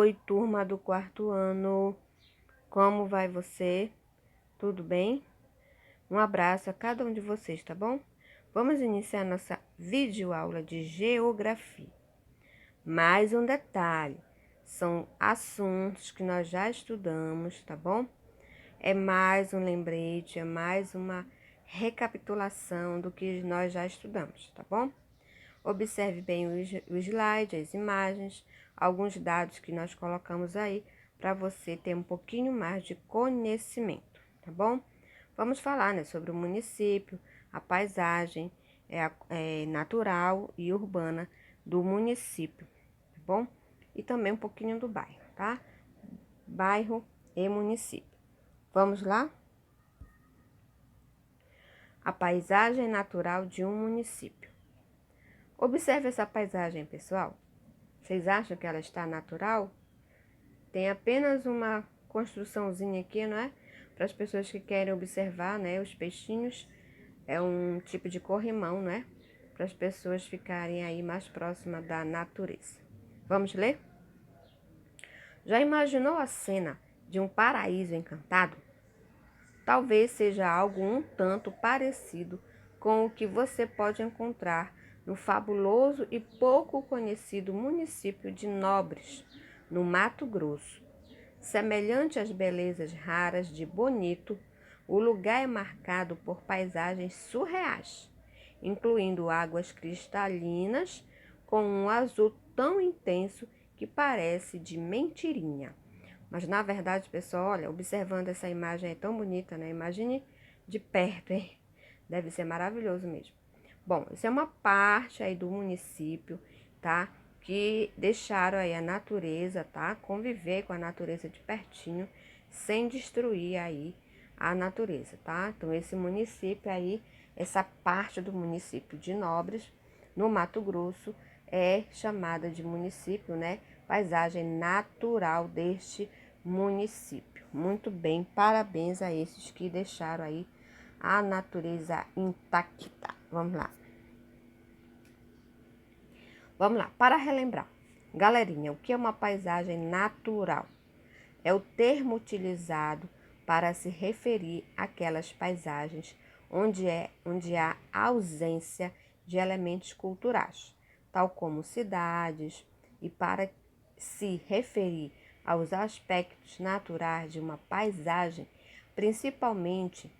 Oi, turma do quarto ano, como vai você? Tudo bem? Um abraço a cada um de vocês, tá bom? Vamos iniciar nossa videoaula de geografia. Mais um detalhe, são assuntos que nós já estudamos, tá bom? É mais um lembrete, é mais uma recapitulação do que nós já estudamos, tá bom? Observe bem o slide, as imagens, alguns dados que nós colocamos aí para você ter um pouquinho mais de conhecimento, tá bom? Vamos falar, né, sobre o município, a paisagem natural e urbana do município, tá bom? E também um pouquinho do bairro, tá? Bairro e município. Vamos lá? A paisagem natural de um município. Observe essa paisagem, pessoal. Vocês acham que ela está natural? Tem apenas uma construçãozinha aqui, não é? Para as pessoas que querem observar, né? Os peixinhos é um tipo de corrimão, né? Para as pessoas ficarem aí mais próximas da natureza. Vamos ler? Já imaginou a cena de um paraíso encantado? Talvez seja algo um tanto parecido com o que você pode encontrar no fabuloso e pouco conhecido município de Nobres, no Mato Grosso. Semelhante às belezas raras de Bonito, o lugar é marcado por paisagens surreais, incluindo águas cristalinas com um azul tão intenso que parece de mentirinha. Mas na verdade, pessoal, olha, observando essa imagem é tão bonita, né? Imagine de perto, hein? Deve ser maravilhoso mesmo. Bom, isso é uma parte aí do município, tá? Que deixaram aí a natureza, tá? Conviver com a natureza de pertinho, sem destruir aí a natureza, tá? Então, esse município aí, essa parte do município de Nobres, no Mato Grosso, é chamada de município, né? Paisagem natural deste município. Muito bem, parabéns a esses que deixaram aí a natureza intacta. Vamos lá. Vamos lá, para relembrar. Galerinha, o que é uma paisagem natural? É o termo utilizado para se referir àquelas paisagens onde há ausência de elementos culturais, tal como cidades, e para se referir aos aspectos naturais de uma paisagem, principalmente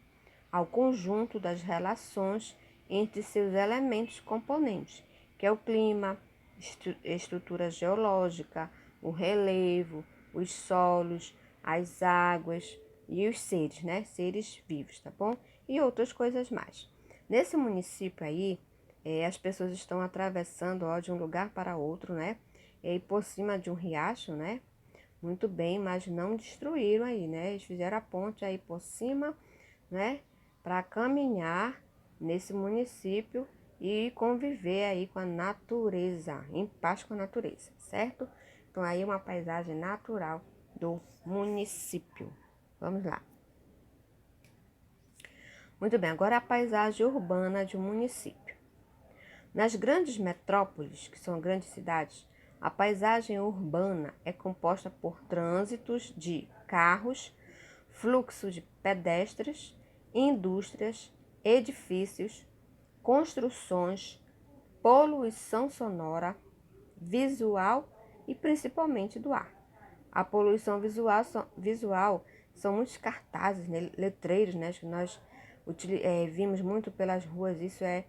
ao conjunto das relações entre seus elementos componentes, que é o clima, estrutura geológica, o relevo, os solos, as águas e os seres, né? Seres vivos, tá bom? E outras coisas mais. Nesse município aí, as pessoas estão atravessando, ó, de um lugar para outro, né? E por cima de um riacho, né? Muito bem, mas não destruíram aí, né? Eles fizeram a ponte aí por cima, né? Para caminhar nesse município e conviver aí com a natureza, em paz com a natureza, certo? Então aí uma paisagem natural do município. Vamos lá. Muito bem, agora a paisagem urbana de um município. Nas grandes metrópoles, que são grandes cidades, a paisagem urbana é composta por trânsitos de carros, fluxo de pedestres, indústrias, edifícios, construções, poluição sonora, visual e principalmente do ar. A poluição visual são muitos cartazes, né, letreiros, né, que nós vimos muito pelas ruas. Isso é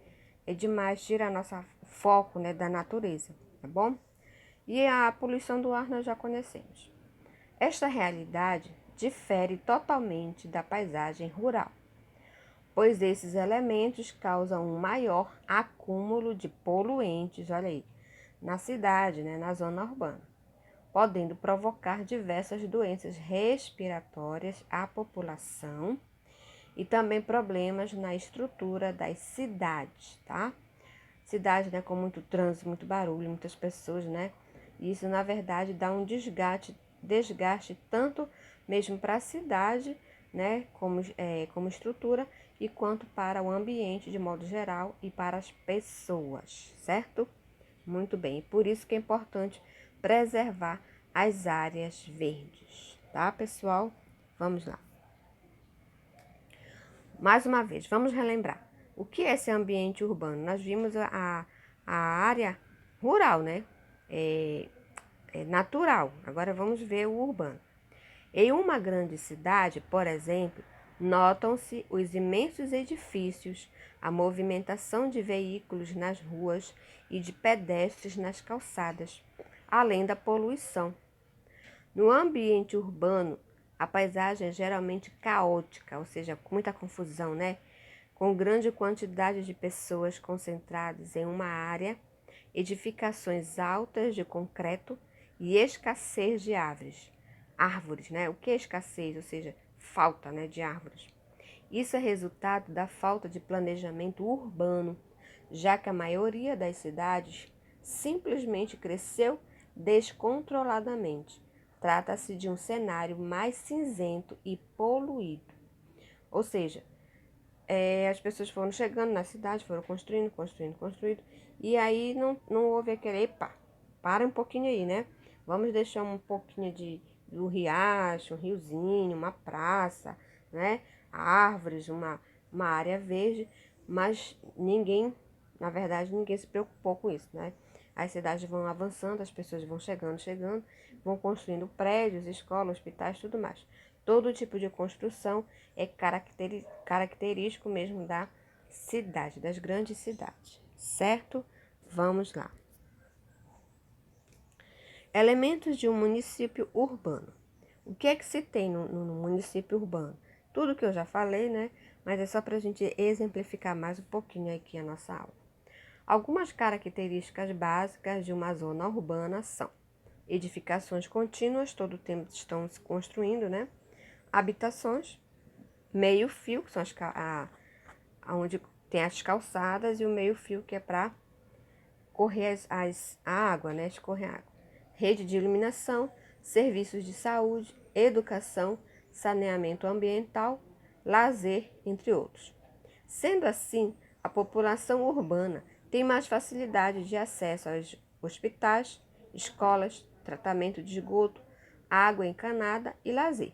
demais, tira nosso foco, né, da natureza, tá bom? E a poluição do ar nós já conhecemos. Esta realidade difere totalmente da paisagem rural, pois esses elementos causam um maior acúmulo de poluentes, olha aí, na cidade, né, na zona urbana, podendo provocar diversas doenças respiratórias à população e também problemas na estrutura das cidades, tá? Cidade, né, com muito trânsito, muito barulho, muitas pessoas, né? Isso, na verdade, dá um desgaste tanto mesmo para a cidade, né, como estrutura, e quanto para o ambiente de modo geral e para as pessoas, certo? Muito bem, por isso que é importante preservar as áreas verdes, tá, pessoal? Vamos lá. Mais uma vez, vamos relembrar. O que é esse ambiente urbano? Nós vimos a área rural, né? É natural. Agora vamos ver o urbano. Em uma grande cidade, por exemplo, notam-se os imensos edifícios, a movimentação de veículos nas ruas e de pedestres nas calçadas, além da poluição. No ambiente urbano, a paisagem é geralmente caótica, ou seja, com muita confusão, né? Com grande quantidade de pessoas concentradas em uma área, edificações altas de concreto e escassez de árvores, né? O que é escassez? Ou seja, falta, né, de árvores. Isso é resultado da falta de planejamento urbano, já que a maioria das cidades simplesmente cresceu descontroladamente. Trata-se de um cenário mais cinzento e poluído. Ou seja, as pessoas foram chegando na cidade, foram construindo, e aí não houve aquele, epa, para um pouquinho aí, né? Vamos deixar um pouquinho do riacho, um riozinho, uma praça, né? Árvores, uma área verde, mas na verdade, ninguém se preocupou com isso, né? As cidades vão avançando, as pessoas vão chegando, vão construindo prédios, escolas, hospitais, tudo mais. Todo tipo de construção é característico mesmo da cidade, das grandes cidades, certo? Vamos lá. Elementos de um município urbano. O que é que se tem no município urbano? Tudo que eu já falei, né? Mas é só para a gente exemplificar mais um pouquinho aqui a nossa aula. Algumas características básicas de uma zona urbana são edificações contínuas, todo o tempo estão se construindo, né? Habitações, meio-fio, que são onde tem as calçadas, e o meio-fio que é para correr a água, né? Escorrer água. Rede de iluminação, serviços de saúde, educação, saneamento ambiental, lazer, entre outros. Sendo assim, a população urbana tem mais facilidade de acesso aos hospitais, escolas, tratamento de esgoto, água encanada e lazer.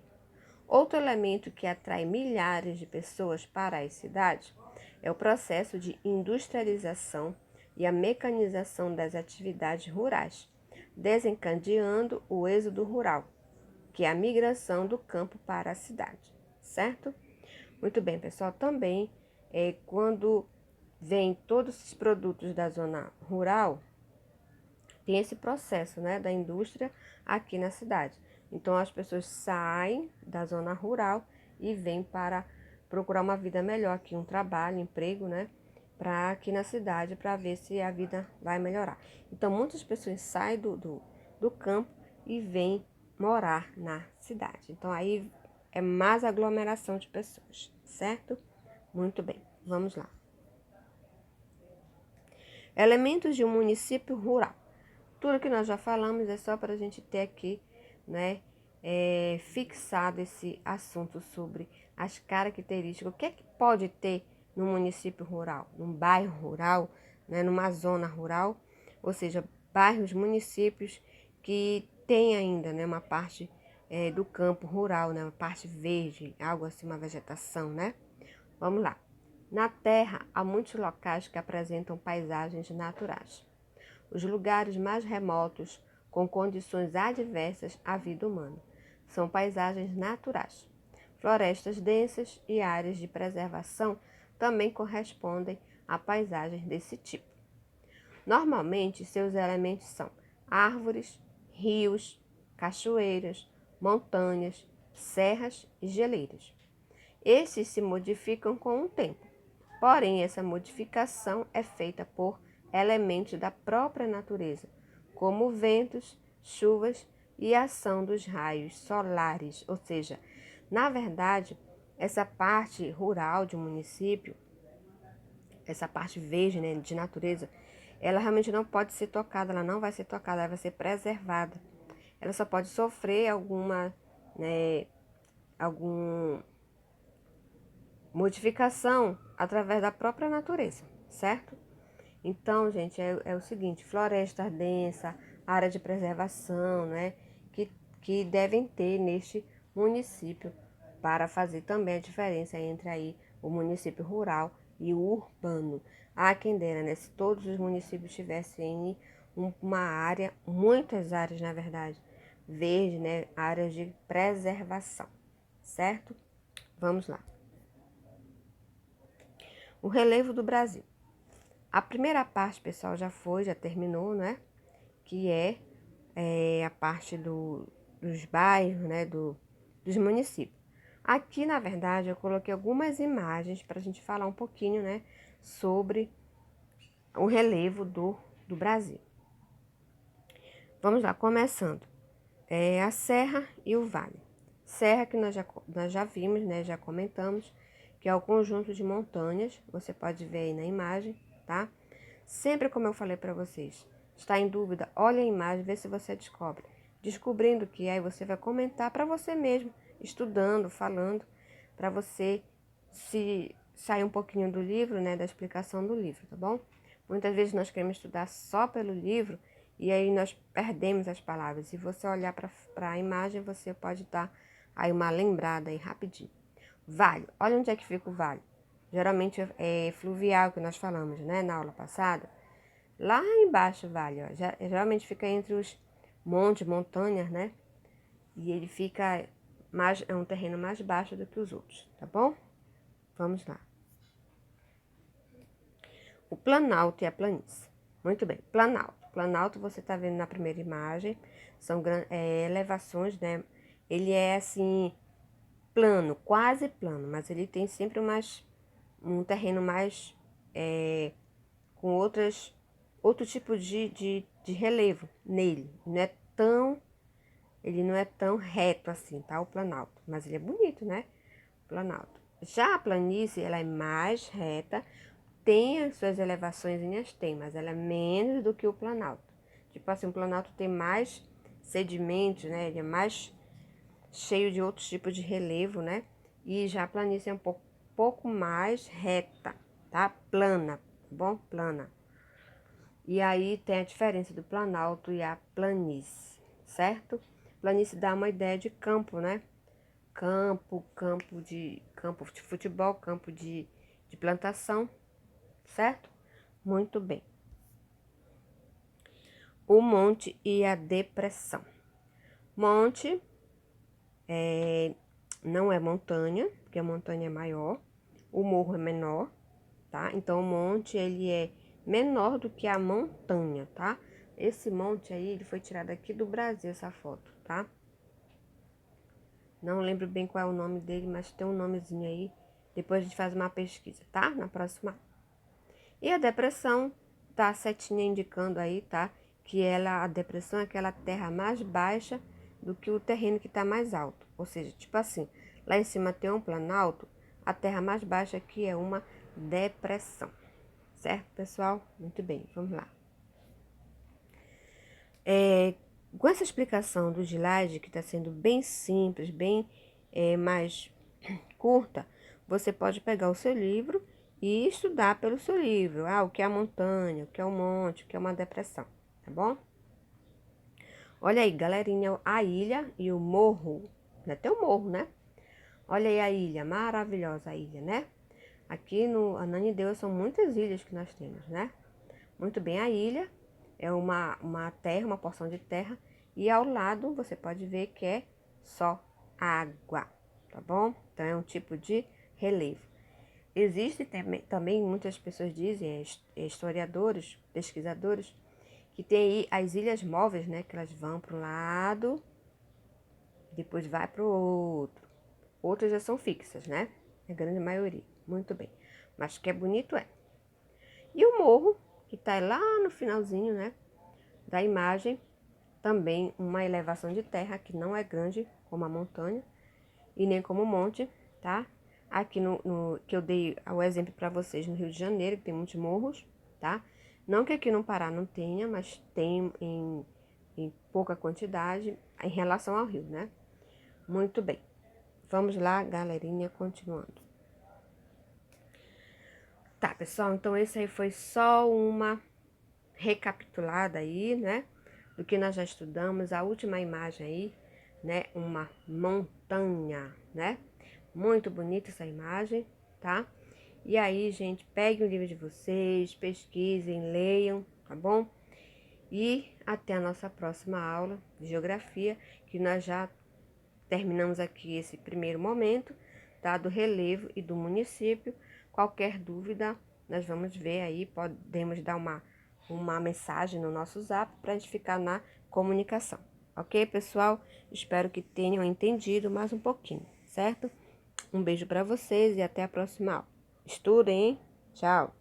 Outro elemento que atrai milhares de pessoas para as cidades é o processo de industrialização e a mecanização das atividades rurais, desencadeando o êxodo rural, que é a migração do campo para a cidade, certo? Muito bem, pessoal. Também, quando vem todos esses produtos da zona rural, tem esse processo, né, da indústria aqui na cidade. Então, as pessoas saem da zona rural e vêm para procurar uma vida melhor aqui, um trabalho, emprego, né, para aqui na cidade, para ver se a vida vai melhorar. Então, muitas pessoas saem do campo e vêm morar na cidade. Então, aí é mais aglomeração de pessoas, certo? Muito bem, vamos lá. Elementos de um município rural. Tudo que nós já falamos é só para a gente ter aqui, né, fixado esse assunto sobre as características. O que é que pode ter no município rural, num bairro rural, né, numa zona rural, ou seja, bairros, municípios que tem ainda, né, uma parte do campo rural, né, uma parte verde, algo assim, uma vegetação, né? Vamos lá. Na Terra, há muitos locais que apresentam paisagens naturais. Os lugares mais remotos, com condições adversas à vida humana, são paisagens naturais. Florestas densas e áreas de preservação também correspondem a paisagens desse tipo. Normalmente, seus elementos são árvores, rios, cachoeiras, montanhas, serras e geleiras. Estes se modificam com o tempo, porém essa modificação é feita por elementos da própria natureza, como ventos, chuvas e a ação dos raios solares. Ou seja, na verdade, essa parte rural de um município, essa parte verde, né, de natureza, ela realmente não pode ser tocada, ela não vai ser tocada, ela vai ser preservada. Ela só pode sofrer alguma modificação através da própria natureza, certo? Então, gente, é o seguinte, floresta densa, área de preservação, né? que devem ter neste município para fazer também a diferença entre aí o município rural e o urbano. Há quem dera, né? Se todos os municípios tivessem uma área, muitas áreas, na verdade, verde, né? Áreas de preservação, certo? Vamos lá. O relevo do Brasil. A primeira parte, pessoal, já terminou, né? Que é a parte dos bairros, né? Dos municípios. Aqui, na verdade, eu coloquei algumas imagens para a gente falar um pouquinho, né? Sobre o relevo do Brasil. Vamos lá, começando. A serra e o vale. Serra que nós já vimos, né? Já comentamos, que é o conjunto de montanhas. Você pode ver aí na imagem, tá? Sempre como eu falei para vocês, está em dúvida, olha a imagem, vê se você descobre. Descobrindo que aí você vai comentar para você mesmo, estudando, falando, para você se sair um pouquinho do livro, né, da explicação do livro, tá bom? Muitas vezes nós queremos estudar só pelo livro e aí nós perdemos as palavras. Se você olhar para a imagem, você pode dar aí uma lembrada aí rapidinho. Vale, olha onde é que fica o vale. Geralmente é fluvial que nós falamos, né, na aula passada. Lá embaixo, vale, ó, geralmente fica entre os montes, montanhas, né? E ele fica é um terreno mais baixo do que os outros, tá bom? Vamos lá. O Planalto e a planície. Muito bem, Planalto. Planalto você tá vendo na primeira imagem, são elevações, né? Ele é assim, plano, quase plano, mas ele tem sempre um terreno mais com outro tipo de relevo nele. Ele não é tão reto assim, tá? O Planalto, mas ele é bonito, né? Planalto. Já a planície, ela é mais reta, tem as suas elevações, tem, mas ela é menos do que o Planalto. Tipo assim, o Planalto tem mais sedimentos, né? Ele é mais cheio de outros tipos de relevo, né? E já a planície é um pouco mais reta, tá? Plana, tá bom? Plana. E aí tem a diferença do Planalto e a planície, certo? Planície dá uma ideia de campo, né? Campo de futebol, campo de plantação, certo? Muito bem. O monte e a depressão. Monte não é montanha, porque a montanha é maior. O morro é menor, tá? Então, o monte, ele é menor do que a montanha, tá? Esse monte aí, ele foi tirado aqui do Brasil, essa foto, tá? Não lembro bem qual é o nome dele, mas tem um nomezinho aí. Depois a gente faz uma pesquisa, tá? Na próxima. E a depressão, tá a setinha indicando aí, tá? Que a depressão é aquela terra mais baixa do que o terreno que tá mais alto. Ou seja, tipo assim, lá em cima tem um planalto, a terra mais baixa aqui é uma depressão. Certo, pessoal? Muito bem, vamos lá. Com essa explicação do slide, que está sendo bem simples, bem mais curta, você pode pegar o seu livro e estudar pelo seu livro. O que é a montanha, o que é o monte, o que é uma depressão, tá bom? Olha aí, galerinha, a ilha e o morro. Até o morro, né? Olha aí a ilha, maravilhosa a ilha, né? Aqui no Ananindeua são muitas ilhas que nós temos, né? Muito bem, a ilha é uma terra, uma porção de terra, e ao lado você pode ver que é só água, tá bom? Então é um tipo de relevo. Existe também muitas pessoas dizem, historiadores, pesquisadores, que tem aí as ilhas móveis, né? Que elas vão para um lado, depois vai para o outro. Outras já são fixas, né? A grande maioria. Muito bem. Mas que é bonito é. E o morro, que tá lá no finalzinho, né? Da imagem, também uma elevação de terra que não é grande como a montanha e nem como o monte, tá? Aqui que eu dei o exemplo para vocês no Rio de Janeiro, que tem muitos morros, tá? Não que aqui no Pará não tenha, mas tem em pouca quantidade em relação ao rio, né? Muito bem. Vamos lá, galerinha, continuando. Tá, pessoal, então esse aí foi só uma recapitulada aí, né? do que nós já estudamos. A última imagem aí, né? Uma montanha, né? Muito bonita essa imagem, tá? E aí, gente, peguem o livro de vocês, pesquisem, leiam, tá bom? E até a nossa próxima aula de geografia, que nós já terminamos aqui esse primeiro momento, tá? Do relevo e do município. Qualquer dúvida, nós vamos ver aí, podemos dar uma mensagem no nosso zap para a gente ficar na comunicação. Ok, pessoal? Espero que tenham entendido mais um pouquinho, certo? Um beijo para vocês e até a próxima aula. Estudem, hein? Tchau!